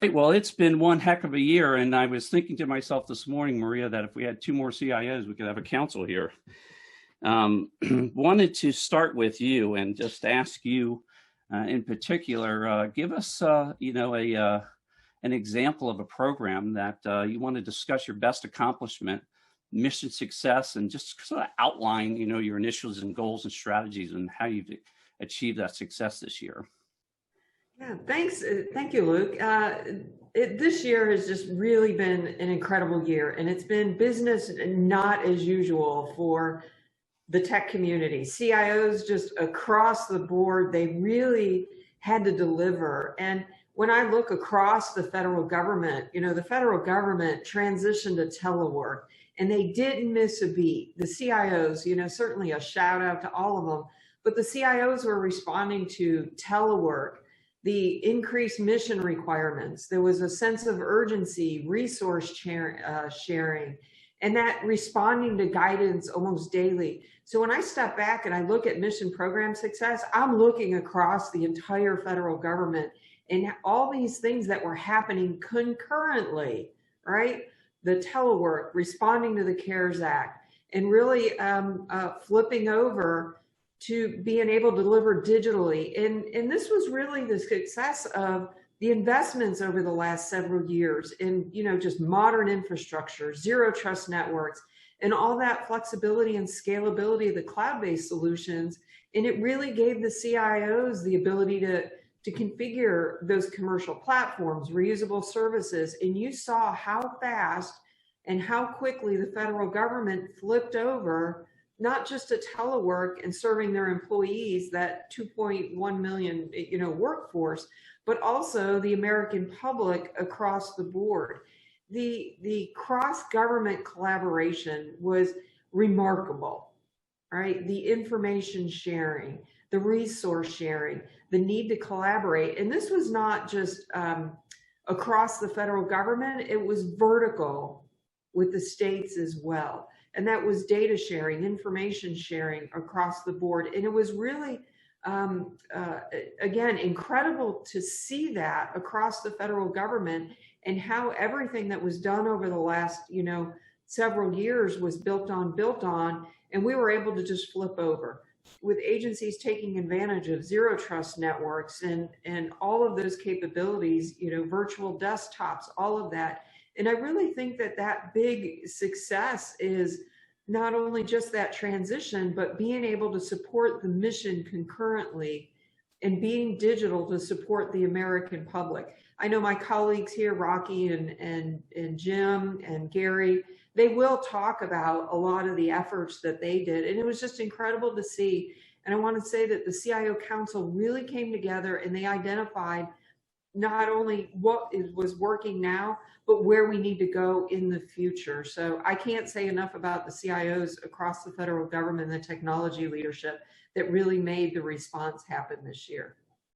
Right, well, it's been one heck of a year, and I was thinking to myself this morning, Maria, that if we had two more CIOs, we could have a council here. Wanted to start with you and just ask you, in particular, give us, an example of a program that you want to discuss your best accomplishment, mission success, and just sort of outline, your initiatives and goals and strategies and how you've achieved that success this year. Yeah, thanks. Thank you, Luke. This year has just really been an incredible year, and it's been business not as usual for the tech community. CIOs just across the board, they really had to deliver. And when I look across the federal government, the federal government transitioned to telework, and they didn't miss a beat. The CIOs, certainly a shout out to all of them, but the CIOs were responding to telework, the increased mission requirements. There was a sense of urgency, resource sharing, and that responding to guidance almost daily. So when I step back and I look at mission program success, I'm looking across the entire federal government and all these things that were happening concurrently, right? The telework, responding to the CARES Act, and really flipping over to being able to deliver digitally. And this was really the success of the investments over the last several years in, just modern infrastructure, zero trust networks, and all that flexibility and scalability of the cloud-based solutions. And it really gave the CIOs the ability to configure those commercial platforms, reusable services. And you saw how fast and how quickly the federal government flipped over not just to telework and serving their employees, that 2.1 million, workforce, but also the American public across the board. The cross-government collaboration was remarkable, right? The information sharing, the resource sharing, the need to collaborate. And this was not just across the federal government, it was vertical with the states as well. And that was data sharing, information sharing across the board. And it was really, again, incredible to see that across the federal government and how everything that was done over the last, several years was built on, and we were able to just flip over with agencies taking advantage of zero trust networks and all of those capabilities, virtual desktops, all of that. And I really think that big success is not only just that transition, but being able to support the mission concurrently and being digital to support the American public. I know my colleagues here, Rocky and Jim and Gary, they will talk about a lot of the efforts that they did. And it was just incredible to see. And I want to say that the CIO Council really came together and they identified not only what was working now, but where we need to go in the future. So I can't say enough about the CIOs across the federal government and the technology leadership that really made the response happen this year.